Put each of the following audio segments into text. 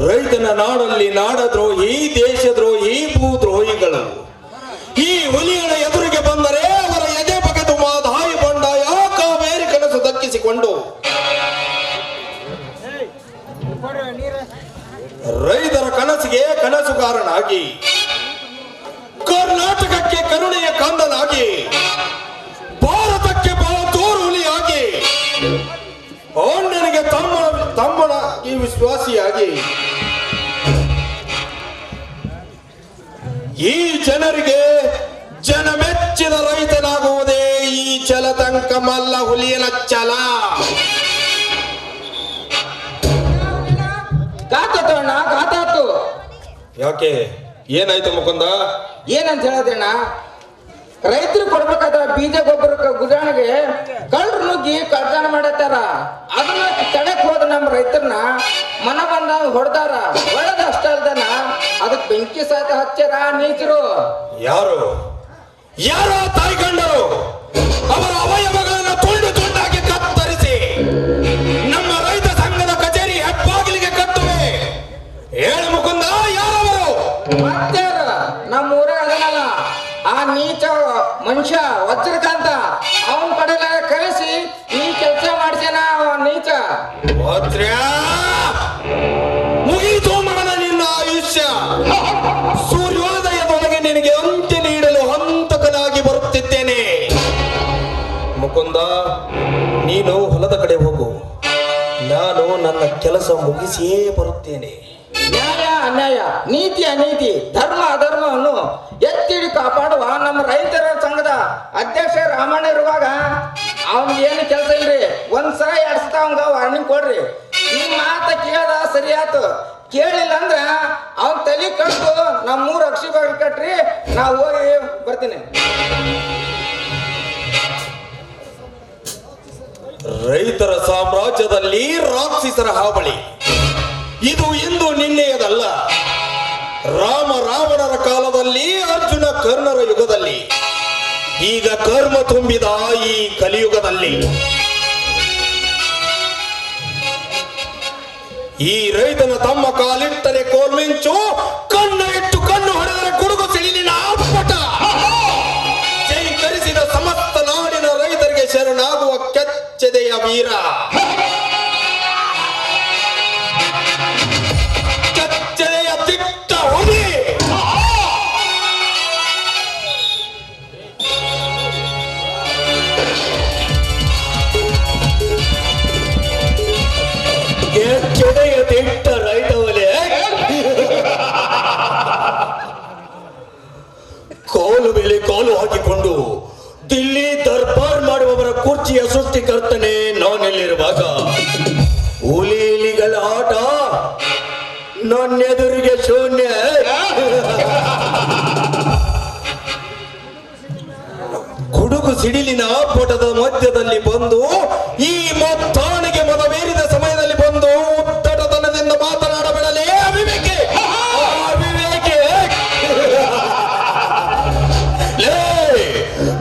ರೈತನ ನಾಡಲ್ಲಿ ನಾಡದ್ರೋಹಿ, ದೇಶದ್ರೋಹಿ, ಭೂದ್ರೋಹಿಗಳು ಈ ಹುಲಿಗಳ ಎದುರಿಗೆ ಬಂದರೆ ಅವರ ಎದೆ ಬಗೆದು ಮಾದಾಯಿ ಬಂಡಾಯ ಕಾವೇರಿ ಕನಸು ದಕ್ಕಿಸಿಕೊಂಡು ರೈತರ ಕನಸಿಗೆ ಕನಸುಗಾರನಾಗಿ, ಕರ್ನಾಟಕಕ್ಕೆ ಕರುಣೆಯ ಕಂದನಾಗಿ, ಭಾರತಕ್ಕೆ ಬಹದ್ದೂರು ಹುಲಿಯಾಗಿ, ಅಣ್ಣನಿಗೆ ತಮ್ಮನಾಗಿ ವಿಶ್ವಾಸಿಯಾಗಿ ಈ ಜನರಿಗೆ ಜನಮೆಚ್ಚಿದ ರೈತನಾಗುವುದೇ ಈ ಛಲತಂಕ ಮಲ್ಲ ಹುಲಿಯನ ಛಲ. ಗಾತಾತಣ್ಣ, ಗಾತಾತು. ಯಾಕೆ, ಏನಾಯ್ತು ಮುಕುಂದ? ಏನಂತ ಹೇಳೋದಣ್ಣ, ರೈತರು ಕೊಡ್ಬೇಕಾದ ಬೀಜ ಗೊಬ್ಬರ ಗುಜಾಣಿಗೆ ಕಳ್ಳರು ನುಗ್ಗಿ ಕಳ್ತನ ಮಾಡತ್ತಾರ. ಅದನ್ನ ತಡಕ್ ಹೋದ ನಮ್ಮ ರೈತರನ್ನ ಮನ ಬಂದ ಹೊಡೆದಾರ. ಹೊಡೆದ ಅಷ್ಟ ಅಲ್ದನ ಅದಕ್ಕೆ ಬೆಂಕಿ ಸಾತ ಹಚ್ಚಾರ ನೀಚರು. ಯಾರು ಯಾರೋ ತಾಯ್ಗಂಡರು ಅವರ ಅವಯವಗಳನ್ನು ತುಂಡು ತುಂಡಾಗಿ ಕತ್ತರಿಸಿ ನಮ್ಮ ರೈತ ಸಂಘದ ಕಚೇರಿ ಹೆಬ್ಬಾಗಿಲಿಗೆ ಕಟ್ಟುವೆ. ಹೇಳು ಮುಕುಂದ, ಯಾರವರು? ಮತ್ತಾರ ನಮ್ಮ ಊರಾಗ ಅದನಲ್ಲ ಆ ನೀಚ ಮನುಷ್ಯ ವಜ್ರಕಾಂತ, ಅವನ್ ಕಡೆಲ್ಲ ಕಳಿಸಿ ಈ ಕೆಲಸ ಮಾಡ್ಸ್ಯಾನ ನೀಚ. ಮುಗೀತು ಮಗನ ನಿನ್ನ ಆಯುಷ್ಯ. ಸೂರ್ಯೋದಯದೊಳಗೆ ನಿನಗೆ ಅಂತ್ಯ ನೀಡಲು ಹಂತಕನಾಗಿ ಬರುತ್ತಿದ್ದೇನೆ. ಮುಕುಂದ, ನೀನು ಹೊಲದ ಕಡೆ ಹೋಗು, ನಾನು ನನ್ನ ಕೆಲಸ ಮುಗಿಸಿಯೇ ಬರುತ್ತೇನೆ. ನ್ಯಾಯ ಅನ್ಯಾಯ, ನೀತಿ ಅನೀತಿ, ಧರ್ಮ ಅಧರ್ಮವನ್ನು ಎತ್ತಿಡಿ ಕಾಪಾಡುವ ನಮ್ಮ ರೈತರ ಸಂಘದ ಅಧ್ಯಕ್ಷ ರಾಮಣ್ಣ ಇರುವಾಗ ಅವನ್ ಏನು ಕೆಲಸ ಇಲ್ರಿ. ಒಂದ್ಸಲ ಎರಡ್ ಸತ ಅವಂಗ ವಾರ್ನಿಂಗ್ ಕೊಡ್ರಿ. ಈ ಮಾತ ಕೇಳ್ದ ಸರಿ ಆತು, ಕೇಳಿಲ್ಲ ಅಂದ್ರ ಅವನ್ ತಲೆ ಕಟ್ಟು ನಮ್ಮ 3 ಅಕ್ಷಿ ಬಾಗಿಲು ಕಟ್ರಿ, ನಾ ಹೋಗಿ ಬರ್ತೀನಿ. ರೈತರ ಸಾಮ್ರಾಜ್ಯದಲ್ಲಿ ರಾಕ್ಷಸರ ಹಾವಳಿ ಇದು ಇಂದು ನಿನ್ನೆಯದಲ್ಲ. ರಾವಣರ ಕಾಲದಲ್ಲಿ, ಅರ್ಜುನ ಕರ್ಣರ ಯುಗದಲ್ಲಿ, ಈಗ ಕರ್ಮ ತುಂಬಿದ ಈ ಕಲಿಯುಗದಲ್ಲಿ ಈ ರೈತನ ತಮ್ಮ ಕಾಲಿಟ್ಟರೆ ಕೋಲ್ಮಿಂಚು, ಕಣ್ಣ ಇಟ್ಟು ಕಣ್ಣು ಹೊಡೆದರೆ ಗುಡುಗು ಸಿಡಿಲಿನ ಅಪ್ಪಟ. ಜೈಕರಿಸಿದ ಸಮಸ್ತ ನಾಡಿನ ರೈತರಿಗೆ ಶರಣಾಗುವ ಕೆಚ್ಚೆದೆಯ ವೀರ, ಕೆಚ್ಚೆದೆಯ ದಿಟ್ಟ ಹುಲಿ. ಕೆಚ್ಚೆದೆಯ ದಿಟ್ಟ ರೈತ ಹುಲಿ. ಕಾಲು ಮೇಲೆ ಕಾಲು ಹಾಕಿಕೊಂಡು ದಿಲ್ಲಿ ದರ್ಬಾರ್ ಮಾಡುವವರ ಕುರ್ಚಿಯ ಸೃಷ್ಟಿಕರ್ತನೆ ನಾನೆಲ್ಲಿರುವಾಗ ಹುಲಿಗಳ ಆಟ ನನ್ನೆದುರಿಗೆ ಶೂನ್ಯ. ಗುಡುಗು ಸಿಡಿಲಿನ ಪಟದ ಮಧ್ಯದಲ್ಲಿ ಬಂದು ಈ ಮೊತ್ತಾಣಿಗೆ ಮದವೇರಿದ ಸಮಯದಲ್ಲಿ ಬಂದು ಉದ್ದಟತನದಿಂದ ಮಾತನಾಡಬೇಡಲೇ ಅವಿವೇಕೆ, ಅವಿವೇಕೆ.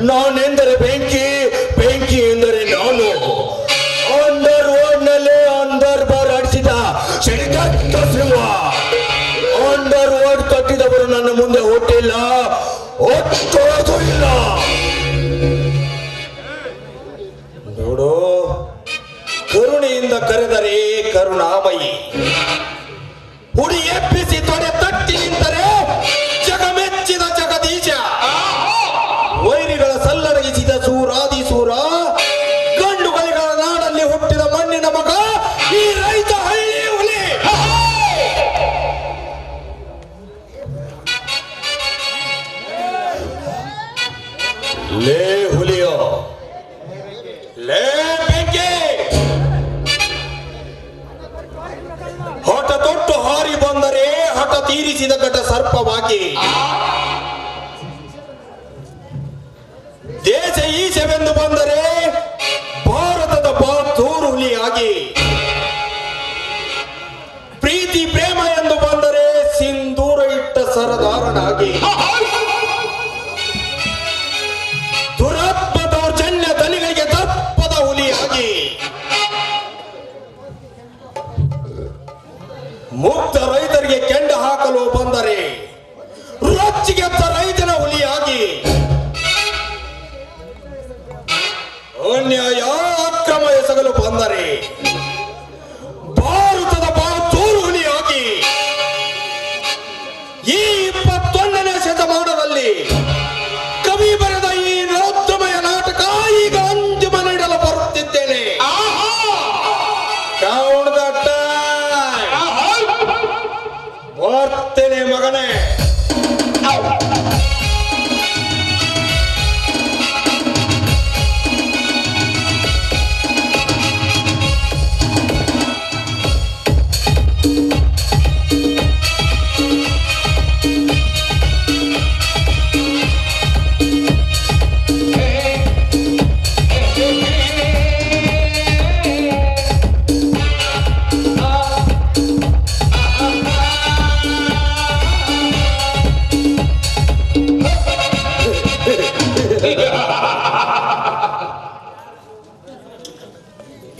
ನಾನೆಂದರೆ ಬೆಂಕಿ, ಬೆಂಕಿ ಎಂದರೆ ನಾನು. ಅಂಡರ್ ವರ್ಲ್ಡ್ ನಲ್ಲಿ ಅಂಡರ್ ಬಾರ್ ಆಡಿಸಿದ ಸಿಡಿದಟ್ಟ ಸಿಂಹ. ಅಂಡರ್ ವರ್ಲ್ಡ್ ಕಟ್ಟಿದವರು ನನ್ನ ಮುಂದೆ ಹುಟ್ಟಿಲ್ಲ, ಒಟ್ಟೋದು ಇಲ್ಲ. ನೋಡು, ಕರುಣೆಯಿಂದ ಕರೆದರೆ ಕರುಣಾಮಯಿ, ಹುಡಿ ಎಬ್ಬಿಸಿ ತೊಡೆ ತಟ್ಟಿ ನಿಂತರೆ ಜಗಮೆಚ್ಚಿದ ಜಗದೀಶ, ವೈರಿಗಳ ಸಲ್ಲಡಗಿಸಿದ ಸೂರಾದಿ ಸೂರ, ಗಂಡುಗಳಿಗಳ ನಾಡಲ್ಲಿ ಹುಟ್ಟಿದ ಮಣ್ಣಿನ ಮಗ ಈ ರೈತ ಹಳ್ಳಿ ಹುಲಿ. ಲೇ ಹುಲಿಯೋ, ಲೇ ಬೆಂಕಿ, ಹೊಟ ತೊಟ್ಟು ಹಾರಿ ಬಂದರೆ ಹಠ ತೀರಿಸಿದ ಘಟ ಸರ್ಪವಾಗಿ, ದೇಶ ಈಶವೆಂದು ಬಂದರೆ ಭಾರತದ ಬಹದ್ದೂರು ಹುಲಿಯಾಗಿ, ಪ್ರೀತಿ ಪ್ರೇಮ ಎಂದು ಬಂದರೆ ಸಿಂಧೂರ ಇಟ್ಟ ಸರದಾರನಾಗಿ, ದುರಾತ್ಮ ದೌರ್ಜನ್ಯ ದನಿಗಳಿಗೆ ದರ್ಪದ ಹುಲಿಯಾಗಿ, ಮುಕ್ತ ರೈತರಿಗೆ ಕೆಂಡ ಹಾಕಲು ಬಂದರೆ ರೊಚ್ಚಿಗೆತ್ತ ರೈತನ ಹುಲಿಯಾಗಿ ಅನ್ಯಾಯ ಅಕ್ರಮ ಎಸಗಲು ಬಂದರೆ ಭಾರತದ ಬಾತೂರು ಹುಲಿಯಾಗಿ ಈ 21ನೇ ಶತಮಾನದಲ್ಲಿ ಕವಿ ಬರೆದ ಈ ನರೋತ್ತಮಯ ನಾಟಕ ಈಗ ಅಂತಿಮ ನೀಡಲು ಬರುತ್ತಿದ್ದೇನೆ. Count the time. ಬರ್ತೇನೆ ಮಗನೇ.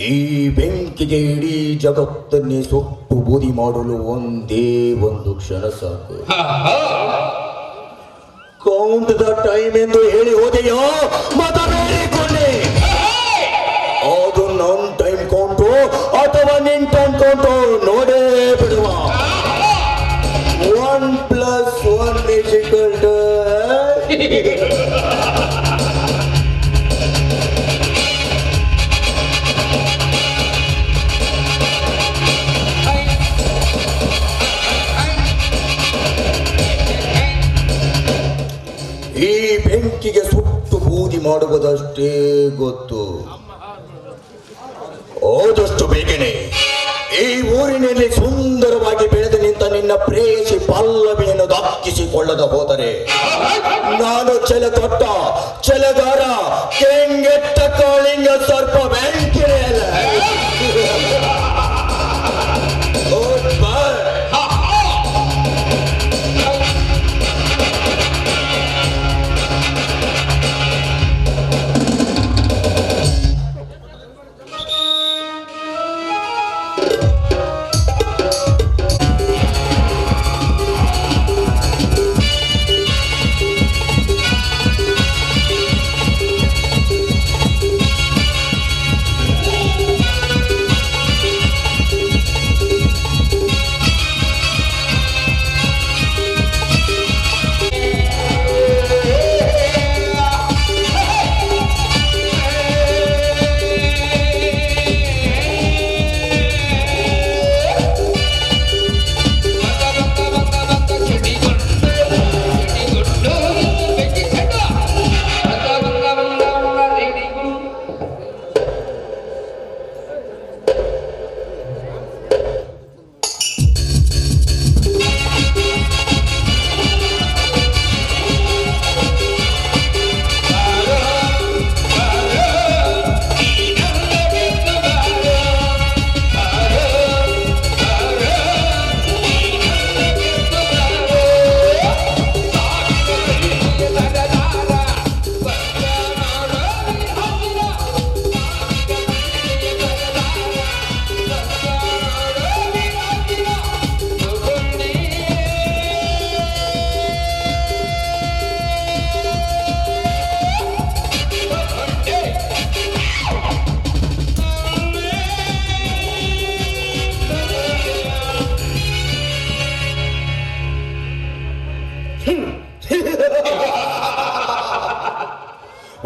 ಈ ಬೆಂಕಿಗೆ ಇಡೀ ಜಗತ್ತನ್ನೇ ಸುಟ್ಟು ಬೂದಿ ಮಾಡಲು ಒಂದೇ ಒಂದು ಕ್ಷಣ ಸಾಕು. ಕೌಂಟ್ ದ ಟೈಮ್ ಎಂದು ಹೇಳಿ ಹೋದೆಯೋ ಮಾತಾಡಿಕೊಂಡೆ. ಅದು ನನ್ನ ಟೈಮ್ ಕೌಂಟು ಅಥವಾ ನಿನ್ ಟೈಮ್ ಕೌಂಟು ನೋಡೇ ಬಿಡುವ. 1+1 ಈ ಬೆಂಕಿಗೆ ಸುಟ್ಟು ಬೂದಿ ಮಾಡುವುದಷ್ಟೇ ಗೊತ್ತು. ಆದಷ್ಟು ಬೇಗನೆ ಈ ಊರಿನಲ್ಲಿ ಸುಂದರವಾಗಿ ಬೆಳೆದು ನಿಂತ ನಿನ್ನ ಪ್ರೇಯಸಿ ಪಲ್ಲವಿಯನ್ನು ದಕ್ಕಿಸಿಕೊಳ್ಳದ ಹೋದರೆ ನಾನು ಛಲ ತೊಟ್ಟ ಛಲಗಾರ ಕೆಂಗೆಟ್ಟ ಕಾಳಿಂಗ ಸರ್ಪ ಬೆಂಕಿನೇ ಅಲ್ಲ.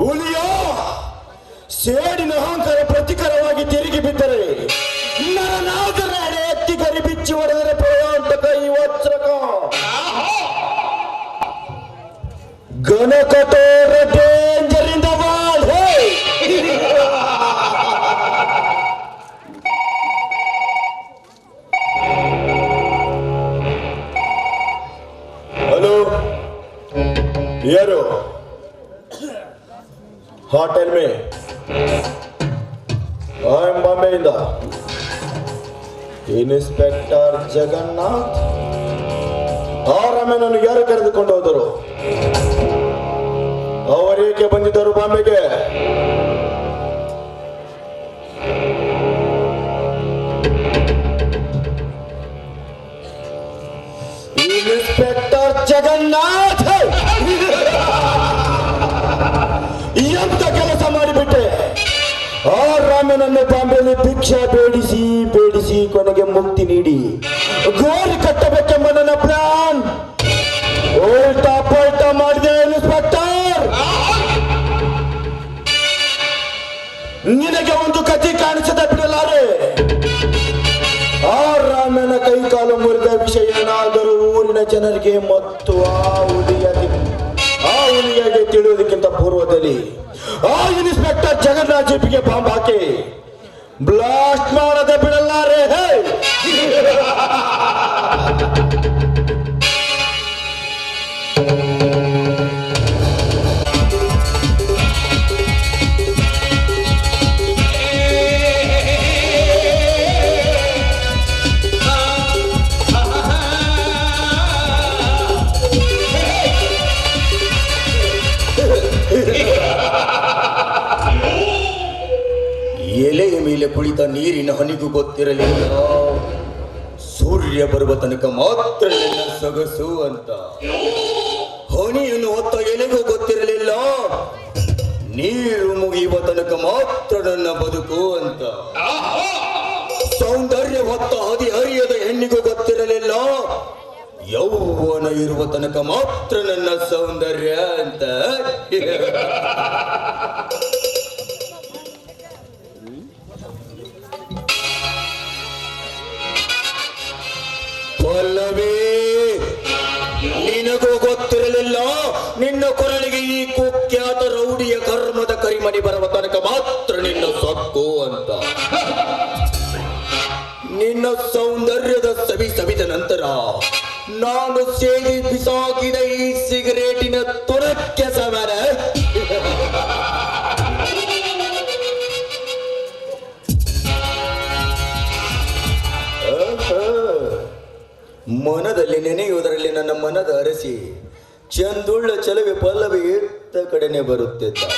ಹುಲಿಯೋ ಸೇಡಿನ ಅಹಂಕಾರ ಪ್ರತಿಕಾರವಾಗಿ ತಿರುಗಿ ಬಿದ್ದರೆ ನರನಾದರ ಎತ್ತಿ ಗರಿ ಬಿಚ್ಚಿ ಹೊಡೆದರೆ ಪ್ರಯಾಂತಕ ಈ ವಜ್ರಕ ಗಣಕಟೋರ ಡೇಂಜರಿಂದ ವಾಲ್ ಹೇ. ಹಲೋ, ಯಾರು? ಹೋಟೆಲ್ ಮೇ ಐ ಆಮ್ ಬಾಂಬೆಯಿಂದ ಇನ್ಸ್ಪೆಕ್ಟರ್ ಜಗನ್ನಾಥ್. ಆರಾಮೆ ನನಗೆ ಯಾರು ಕರೆದುಕೊಂಡು ಹೋದರು? ಅವರೇಕೆ ಬಂದಿದ್ದರು ಬಾಂಬೆಗೆ? ಇನ್ಸ್ಪೆಕ್ಟರ್ ಜಗನ್ನಾಥ್ ಎಂತ ಕೆಲಸ ಮಾಡಿಬಿಟ್ಟೆ. ಆ ರಾಮನನ್ನು ಬಾಂಬೆಯಲ್ಲಿ ಭಿಕ್ಷೆ ಬೇಡಿಸಿ ಕೊನೆಗೆ ಮುಕ್ತಿ ನೀಡಿ ಗೋರಿ ಕಟ್ಟಬೇಕೆಂಬ ನನ್ನ ಪ್ಲಾನ್ ಉಲ್ಟಾ ಪಲ್ಟಾ ಮಾಡಿದೆ ಇನ್ಸ್ಪೆಕ್ಟರ್. ನಿನಗೆ ಒಂದು ಕಥೆ ಕಾಣಿಸದ ಬಿಡಲಾರೆ. ಆ ರಾಮನ ಕೈಕಾಲು ಮುರಿದ ವಿಷಯ ಏನಾದರೂ ಊರಿನ ಜನರಿಗೆ ಮತ್ತು ಆ ಹುಲಿಯಾಗೆ ತಿಳಿಯುವುದಕ್ಕಿಂತ ಪೂರ್ವದಲ್ಲಿ ಆ ಇನ್ಸ್ಪೆಕ್ಟರ್ ಜಗನ್ನಾಥ್ ಜೀಪಿಗೆ ಬಾಂಬ್ ಹಾಕಿ ಬ್ಲಾಸ್ಟ್ ಮಾಡದೆ ಬಿಡಲಾರೆ. ಎಲೆಯ ಮೇಲೆ ಕುಳಿತ ನೀರಿನ ಹನಿಗೂ ಗೊತ್ತಿರಲಿಲ್ಲ ಸೂರ್ಯ ಬರುವ ತನಕ ಮಾತ್ರ ನನ್ನ ಸೊಗಸು ಅಂತ. ಹನಿಯನ್ನು ಹೊತ್ತ ಎಲೆಗೂ ಗೊತ್ತಿರಲಿಲ್ಲ ನೀರು ಮುಗಿಯುವ ತನಕ ಮಾತ್ರ ನನ್ನ ಬದುಕು ಅಂತ. ಸೌಂದರ್ಯ ಹೊತ್ತ ಹದಿಹರಿಯದ ಹೆಣ್ಣಿಗೂ ಗೊತ್ತಿರಲಿಲ್ಲ ಯೌವನ ಇರುವ ತನಕ ಮಾತ್ರ ನನ್ನ ಸೌಂದರ್ಯ ಅಂತ. ಪಲ್ಲವಿ, ನಿನಗೂ ಗೊತ್ತಿರಲಿಲ್ಲ ನಿನ್ನ ಕೊರಳಿಗೆ ಈ ಕುಖ್ಯಾತ ರೌಡಿಯ ಕರ್ಮದ ಕರಿಮಣಿ ಬರುವ ತನಕ ಮಾತ್ರ ನಿನ್ನ ಸೊಕ್ಕು ಅಂತ. ನಿನ್ನ ಸೌಂದರ್ಯದ ಸವಿದ ನಂತರ ನಾನು ಸೇರಿ ಬಿಸಾಕಿದ ಈ ಸಿಗರೇಟಿನ ತುರಕ್ಕೆ ಸಮರ. ಮನದಲ್ಲಿ ನೆನೆಯುವುದರಲ್ಲಿ ನನ್ನ ಮನದ ಅರಸಿ ಚಂದುಳ್ಳ ಚಲವೆ ಪಲ್ಲವಿ ಎತ್ತ ಕಡೆನೆ ಬರುತ್ತಿದ್ದಾರೆ.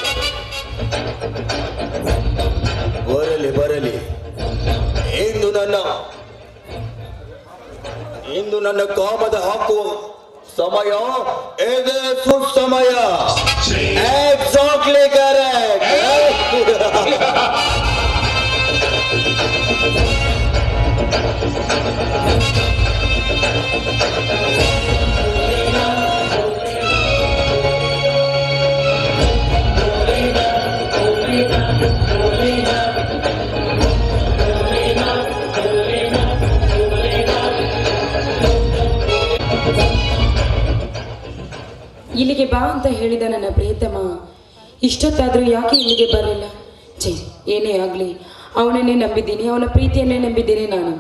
ಬರಲಿ ಇಂದು ನನ್ನ ಕಾಮದ ಹಾಕುವ ಸಮಯ ಇದೆ, ಸುಸಮಯ. Exactly correct. ಇಲ್ಲಿಗೆ ಬಾ ಅಂತ ಹೇಳಿದ ನನ್ನ ಪ್ರಿಯತಮ ಇಷ್ಟೊತ್ತಾದರೂ ಯಾಕೆ ಇಲ್ಲಿಗೆ ಬರಲಿಲ್ಲ? ಏನೇ ಆಗಲಿ ಅವನನ್ನೇ ನಂಬಿದ್ದೀನಿ, ಅವನ ಪ್ರೀತಿಯನ್ನೇ ನಂಬಿದ್ದೀನಿ. ನಾನು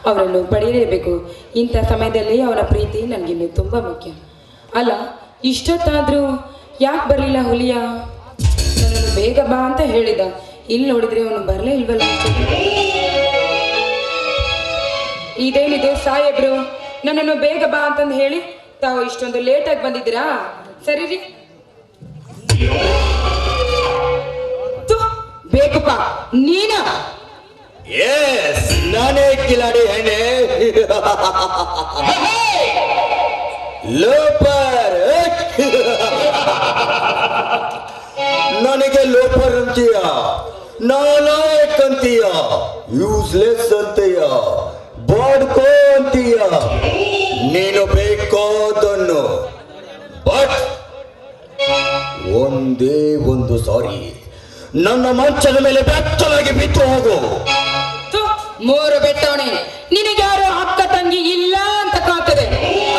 ಅವರನ್ನು ಪಡೆಯಲೇಬೇಕು. ಇಂಥ ಸಮಯದಲ್ಲಿ ಅವನ ಪ್ರೀತಿ ನನಗಿನ್ನು ತುಂಬ ಮುಖ್ಯ ಅಲ್ಲ. ಇಷ್ಟೊತ್ತಾದರೂ ಯಾಕೆ ಬರಲಿಲ್ಲ ಹುಲಿಯ? ನನ್ನನ್ನು ಬೇಗ ಬಾ ಅಂತ ಹೇಳಿದ. ಇಲ್ಲಿ ನೋಡಿದ್ರೆ ಅವನು ಬರಲೇ ಇಲ್ವಲ್ಲ. ಇದೇನಿದು ಸಾಹೇಬ್ರು ನನ್ನನ್ನು ಬೇಗ ಬಾ ಅಂತಂದು ಹೇಳಿ ತಾವು ಇಷ್ಟೊಂದು ಲೇಟಾಗಿ ಬಂದಿದ್ದೀರಾ? ಸರಿ ರೀ, ಬೇಕಪ್ಪ ನೀನ? ಎಸ್, ನಾನೇ ಕಿಲಾಡಿ ಹೆಣ್ಣೆ. ಲೋಪರ್. ನನಗೆ ಲೋಪರ್ ಅಂತೀಯ, ನಾಲಾಯಕ್ ಅಂತೀಯ, ಯೂಸ್ಲೆಸ್ ಅಂತೀಯ, ಬಾಡ್ಕೋ ಅಂತೀಯ, ನೀನು ಬೇಕಾದನ್ನು. ಬಟ್ ಒಂದೇ ಒಂದು ಸಾರಿ, ನನ್ನ ಮಂಚದ ಮೇಲೆ ಬೆತ್ತಲಾಗಿ ಬಿತ್ತು ಹೋಗು. ಮೂರು ಬೆಟ್ಟವಣೆ, ನಿನಗ್ಯಾರು ಅಕ್ಕ ತಂಗಿ ಇಲ್ಲ ಅಂತ ಕಾಣ್ತದೆ,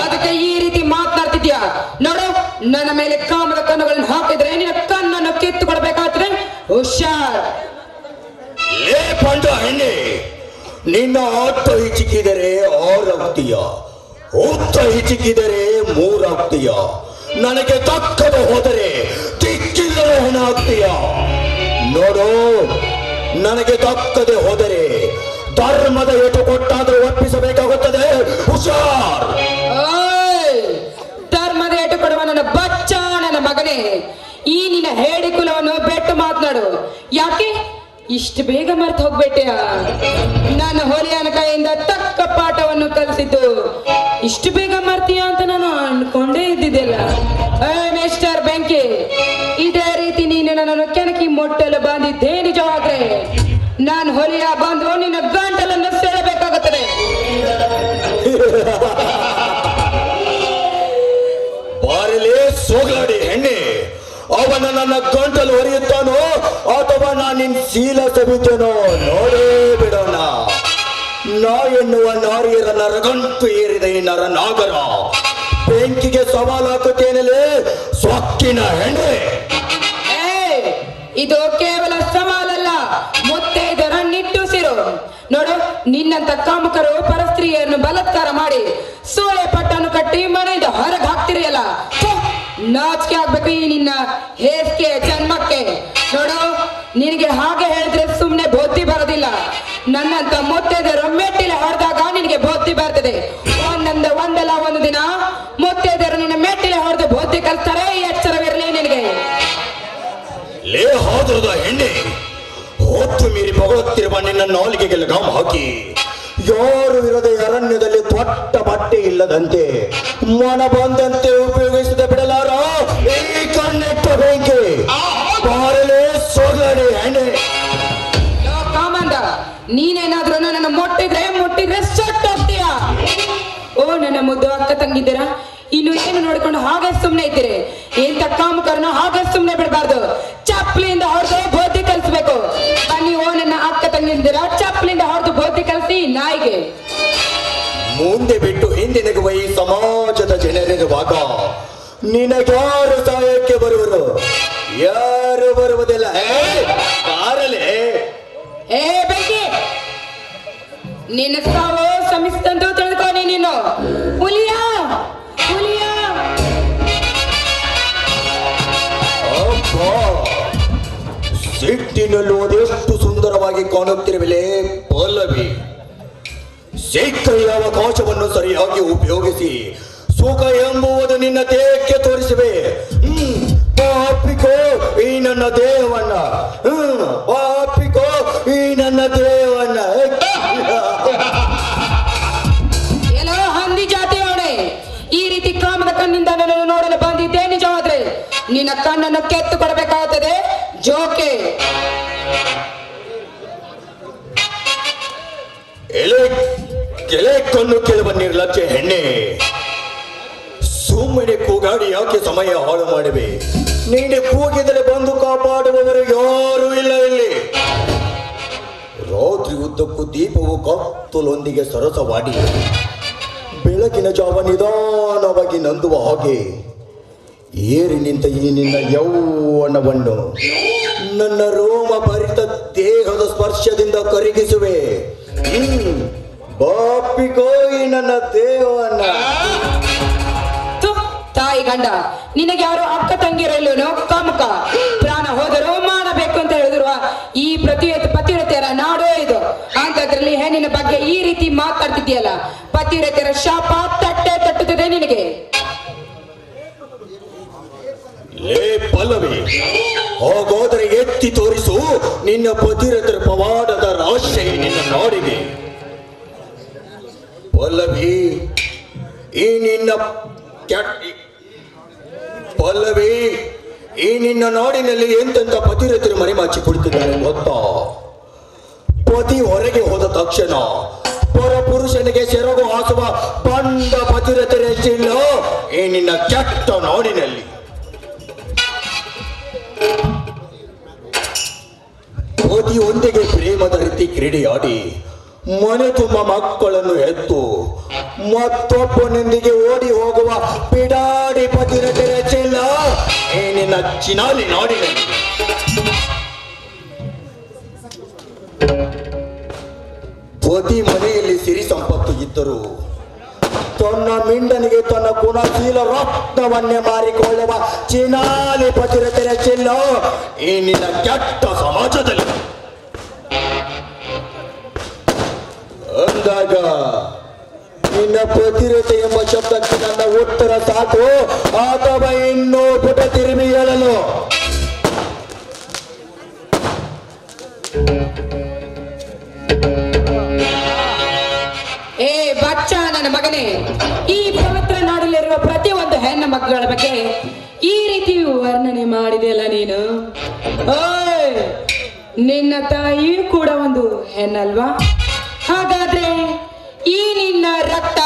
ಅದಕ್ಕೆ ಈ ರೀತಿ ಮಾತನಾಡ್ತಿದ್ಯಾ? ನೋಡು, ನನ್ನ ಮೇಲೆ ಕಾಮದ ಕಣ್ಣುಗಳನ್ನು ಹಾಕಿದ್ರೆ ನಿನ್ನ ಕಣ್ಣನ್ನು ಕಿತ್ತು ಕೊಡಬೇಕಾದ್ರೆ ಹುಷಾರ್. ಲೇ ಪಂಡ ಹೆಣ್ಣೆ, ನಿನ್ನ ಆಟ ಹಿಚಿಕಿದರೆ 6 ಆಗ್ತೀಯ, ಉತ್ತ ಹಿಚಿಕಿದರೆ 3 ಆಗ್ತೀಯ, ನನಗೆ ತಕ್ಕದ ಹೋದರೆ ತಿಕ್ಕಿಲ್ಲದ ಹೆಣ ಆಗ್ತೀಯ. ನೋಡು, ನನಗೆ ತಕ್ಕದೆ ಹೋದರೆ ಧರ್ಮದ ಏಟು ಕೊಟ್ಟಾದರೂ ಒಪ್ಪಿಸಬೇಕಾಗುತ್ತದೆ. ಹುಷಾರ್. ಧರ್ಮದ ಏಟು ಕೊಡುವ ನನ್ನ ಬಚ್ಚ ನನ್ನ ಮಗನೇ, ಈ ನಿನ್ನ ಹೇಡಿ ಕುಲವನ್ನು ಬೆಟ್ಟು ಮಾತನಾಡು. ಯಾಕೆ ಇಷ್ಟು ಬೇಗ ಮರ್ತು ಹೋಗ್ಬೇಟೆಯ? ನನ್ನ ಹೊಲಿಯನ ಕೈಯಿಂದ ತಕ್ಕ ಪಾಠವನ್ನು ಕಲಿಸಿದ್ದು ಇಷ್ಟು ಬೇಗ ಮರ್ತೀಯ ಅಂತ ನಾನು ಮುಟ್ಟಲು ಬಂದಿದ್ದೇ ನಿಜವಾದ್ರೆ ನಾನು ಹೊಲಿಯ ಬಂದು ನಿನ್ನ ಗಂಟಲನ್ನು ಸೆಳೆಬೇಕಾಗುತ್ತದೆ. ಬಾರಲೇ ಸೋಗಲಾಡಿ ಹೆಣ್ಣೆ, ಅವನ ನನ್ನ ಗಂಟಲು ಹೊರೆಯುತ್ತಾನೋ ಅಥವಾ ನಾನು ನಿನ್ ಶೀಲ ಸವಿತೇನೋ ನೋಡೇ ಬಿಡೋಣ. ನಾ ಎನ್ನುವ ನಾರಿಯರ ನರಗಂಟು ಏರಿದ ಈ ನರನಾಗರ ಬೆಂಕಿಗೆ ಸವಾಲು ಹಾಕುತ್ತೇನಲೇ ಸೊಕ್ಕಿನ ಹೆಣ್ಣೆ. ಇದು ಕೇವಲ ಸವಾಲಲ್ಲ, ಮುತ್ತೈದರ ನಿಟ್ಟುಸಿರು. ನೋಡು, ನಿನ್ನಂತ ಕಾಮಕರು ಪರಸ್ತ್ರೀಯನ್ನು ಬಲಾತ್ಕಾರ ಮಾಡಿ ಸೂಳೆ ಪಟ್ಟನ್ನು ಕಟ್ಟಿ ಮನೆಯಿಂದ ಹೊರಗೆ ಹಾಕ್ತಿರಿಯಲ್ಲ, ನಾಚಿಕೆ ಆಗ್ಬೇಕು ಈ ನಿನ್ನ ಹೇಸಿಗೆ ಜನ್ಮಕ್ಕೆ. ನೋಡು, ನಿನಗೆ ಹಾಗೆ ಹೇಳಿದ್ರೆ ಸುಮ್ನೆ ಬುದ್ಧಿ ಬರೋದಿಲ್ಲ. ನನ್ನಂತ ಮುತ್ತೈದರು ಮೆಟ್ಟಿಲೆ ಹೊಡೆದಾಗ ನಿನಗೆ ಬುದ್ಧಿ ಬರ್ತದೆ. ಒಂದಲ್ಲ ಒಂದು ದಿನ ಮುತ್ತೈದರು ನಿನ್ನ ಮೆಟ್ಟಿಲೆ ಹೊಡೆದು ಬುದ್ಧಿ ಕಲಿಸ್ತಾರೆ. ಎಚ್ಚರವಿರಲಿ ನಿನಗೆ. ಲೇ ಹಾದರದ ಹೆಣ್ಣೆ, ಹೊತ್ತು ಮೀರಿ ಬೊಗಳುತ್ತಿರುವ ನಿನ್ನ ನಾಲಿಗೆಗೆ ಲಗಾಮ್ ಹಾಕಿ ಯಾರು ಇರದೆ ಅರಣ್ಯದಲ್ಲಿ ದೊಡ್ಡ ಬಟ್ಟೆ ಇಲ್ಲದಂತೆ ಮನ ಬಂದಂತೆ ಉಪಯೋಗಿಸದೆ ಬಿಡಲಾರ ಈ ಕಣ್ಣೆಟ್ಟ ಬೆಂಕಿ. ಬಾರಲೇ ಸೋಗಲಾಡಿ ಹೆಣ್ಣೆ. ಕಾಮಂದ, ನೀನೇನಾದ್ರೂ ನನ್ನ ಮುಟ್ಟಿದ್ರೆ ಸೊಟ್ಟು ಹೋಗ್ತೀಯ. ಓ ನನ್ನ ಮುದ್ದು ಅಕ್ಕ ತಂಗಿದ್ದೀರಾ, ಇನ್ನು ಏನು ನೋಡಿಕೊಂಡು ಹಾಗೆ ಸುಮ್ನೆ ಇದ್ದೀರಿ? ಎಂತ ಕಾಮಕರನ್ನ ಹಾಗೆ ಸುಮ್ನೆ ಬಿಡಬಾರ್ದು. ಚಪ್ಪಲಿಯಿಂದ ಹೊಡೆದು ಬುದ್ಧಿ ಕಲಿಸ್ಬೇಕು. ಬನ್ನಿ, ಓ ನನ್ನ ಅಕ್ಕ ತಂಗಿದ್ದೀರಾ, ಚಪ್ಪಲಿಂದ ಹೊಡೆದು ಬುದ್ಧಿ ಕಲಿಸಿ ನಾಯಿಗೆ. ಮುಂದೆ ಬಿಟ್ಟು ಹಿಂದಿನಗುವ ಈ ಸಮಾಜದ ಜನರಿರುವಾಗ ನಿನಗ್ಯಾರು ಸಹಾಯಕ್ಕೆ ಬರುವರು? ಯಾರು ಬರುವುದಿಲ್ಲ. ಬಾರಲೇ. ಏ ಬೆಂಕಿ, ನಿನ್ನ ಸಾವು ಸಮಿಸ್ತಂದು ತಿಳ್ಕೊನಿ. ನೀನು ಹುಲಿಯ ಹುಲಿಯ. ಸಿಟ್ಟಿನಲ್ಲೂ ಅದೆಷ್ಟು ಸುಂದರವಾಗಿ ಕಾಣುತ್ತಿರುವಿಲೆ ಪಲ್ಲವಿ. ಸಿಕ್ಕ ಅವಕಾಶವನ್ನು ಸರಿಯಾಗಿ ಉಪಯೋಗಿಸಿ ಸುಖ ಎಂಬುವುದು ನಿನ್ನ ದೇಹಕ್ಕೆ ತೋರಿಸುವೆ. ಪಾಪಿಕೋ ಈ ನನ್ನ ದೇಹವನ್ನ, ಪಾಪಿಕೋ ಈ ನನ್ನ ದೇಹವನ್ನ. ಎಲ್ಲೋ ಹಂದಿ ಜಾತಿಯವನೇ, ಈ ರೀತಿ ಕಾಮದ ಕಣ್ಣಿಂದ ನನ್ನನ್ನು ನೋಡಲು ಬಂದಿದ್ದೇ ನಿಜವಾದ್ರೆ ನಿನ್ನ ಕಣ್ಣನ್ನು ಕೆತ್ತು ಕೊಡಬೇಕಾಗುತ್ತದೆ. ಜೋಕೆ ಕೆಲೆ ಕಣ್ಣು ಕೇಳುವ ನಿರ್ಲಕ್ಷ್ಯ ಹೆಣ್ಣೆ, ಸುಮ್ಮನೆ ಕೂಗಾಡಿ ಯಾಕೆ ಸಮಯ ಹಾಳು ಮಾಡಿವೆ? ನೀನೆ ಕೂಗಿದರೆ ಬಂದು ಕಾಪಾಡುವವರು ಯಾರೂ ಇಲ್ಲ ಇಲ್ಲಿ. ರಾತ್ರಿ ಉದ್ದಕ್ಕೂ ದೀಪವು ಕತ್ತಲೊಂದಿಗೆ ಸರಸವಾಡಿ ಬೆಳಗಿನ ಜಾವ ನಿಧಾನವಾಗಿ ನಂದುವ ಹಾಗೆ ಏರಿ ನಿಂತ ಈ ನಿನ್ನ ಯೌವನವನ್ನು ನನ್ನ ರೋಮ ಭರಿತ ದೇಹದ ಸ್ಪರ್ಶದಿಂದ ಕರಗಿಸುವೆ. ಬಾಪಿಕೋಯಿ ನನ್ನ ದೇಹವನ್ನ. ತಾಯಿ ಗಂಡ, ನಿನಗೆ ಯಾರು ಅಕ್ಕ ತಂಗಿರಲ್ಲೂ ಕಾಮಕ ಪ್ರಾಣ ಹೋದರೂ ಮಾಡಬೇಕು ಅಂತ ಹೇಳಿದ್ರು. ಈ ಪತಿವ್ರತೆಯರ ನಾಡೇ ಇದು. ಅಂತದ್ರಲ್ಲಿ ಹೆಣ್ಣಿನ ಬಗ್ಗೆ ಈ ರೀತಿ ಮಾತಾಡ್ತಿದ್ಯಲ್ಲ, ಪತಿವ್ರತೆಯರ ಶಾಪ ತಟ್ಟುತ್ತದೆ ನಿನಗೆ. ಲೇ ಪಲ್ಲವಿ, ಹಾಗಾದರೆ ಎತ್ತಿ ತೋರಿಸು ನಿನ್ನ ಪತಿವ್ರತರ ಪವಾಡದ ರಹಸ್ಯ ನಿನ್ನ ನಾಡಿಗೆ. ಪಲ್ಲವಿ, ಈ ನಿನ್ನ ಪಲ್ಲವಿ, ಈ ನಿನ್ನ ನಾಡಿನಲ್ಲಿ ಎಂತೆಂತ ಪತಿವ್ರತರು ಮರೆಮಾಚಿ ಕುಳಿತಿದ್ದಾರೆ ಗೊತ್ತಾ? ಪತಿ ಹೊರಗೆ ಹೋದ ತಕ್ಷಣ ಪರ ಪುರುಷನಿಗೆ ಸೆರಗು ಹಾಸುವ ಬಂದ ಪತಿವ್ರತರೆಷ್ಟಿಲ್ಲ ಈ ನಿನ್ನ ಕೆಟ್ಟ ನಾಡಿನಲ್ಲಿ. ಪತಿಯೊಂದಿಗೆ ಪ್ರೇಮದ ರೀತಿ ಕ್ರೀಡೆಯಾಡಿ ಮನೆ ತುಂಬ ಮಕ್ಕಳನ್ನು ಹೆತ್ತು ಮತ್ತೊಬ್ಬನೊಂದಿಗೆ ಓಡಿ ಹೋಗುವ ಪಿಡಾಡಿ ಪತಿರತೆರೆ ಚೆಲ್ಲ ಈ ನಿನ್ನ ಚಿನಾಲಿ ನಾಡಿನಲ್ಲಿ. ಪತಿ ಮನೆಯಲ್ಲಿ ಸಿರಿ ಸಂಪತ್ತು ಇದ್ದರು ತನ್ನ ಮಿಂಡನಿಗೆ ತನ್ನ ಗುಣಶೀಲ ರತ್ನವನ್ನೇ ಮಾರಿಕೊಳ್ಳುವ ಚಿನಾಲಿ ಪತಿರತೆರೆ ಚೆಲ್ಲ ಈ ನಿನ್ನ ಕೆಟ್ಟ ಸಮಾಜದಲ್ಲಿ. ಅಂದಾಗ ನಿನ್ನ ಪತಿರತೆ ಎಂಬ ಶಬ್ದಕ್ಕೆ ನನ್ನ ಉತ್ತರ ಸಾಕು ಅಥವಾ ಇನ್ನೂ ಪುಟ ತಿರುಗಿ ಹೇಳಲು? ಏ ಬಚ್ಚ ನನ್ನ ಮಗನೇ, ಈ ಪವಿತ್ರ ನಾಡಲ್ಲಿರುವ ಪ್ರತಿಯೊಂದು ಹೆಣ್ಣು ಮಕ್ಕಳ ಬಗ್ಗೆ ಈ ರೀತಿ ವರ್ಣನೆ ಮಾಡಿದೆಯಲ್ಲ ನೀನು. ಓಯ್, ನಿನ್ನ ತಾಯಿಯೂ ಕೂಡ ಒಂದು ಹೆಣ್ಣಲ್ವಾ? ಹಾಗಾದ್ರೆ ಈ ನಿನ್ನ ರಕ್ತ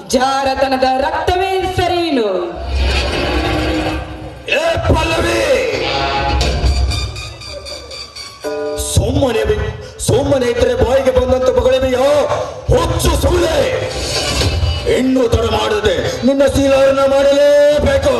ಜಾರತನದ ರಕ್ತವೇ ಸರಿನು? ಏ ಪಲ್ಲವಿ, ಸುಮ್ಮನೆ ಇದ್ರೆ ಬಾಯಿಗೆ ಬಂದಂತ ಬಗಳಿವೆಯೋ ಹುಚ್ಚು ಸುಳ್ಳೆ. ಇನ್ನು ತಡ ಮಾಡದೆ ನಿನ್ನ ಶೀಲವನ್ನ ಮಾಡಲೇಬೇಕು.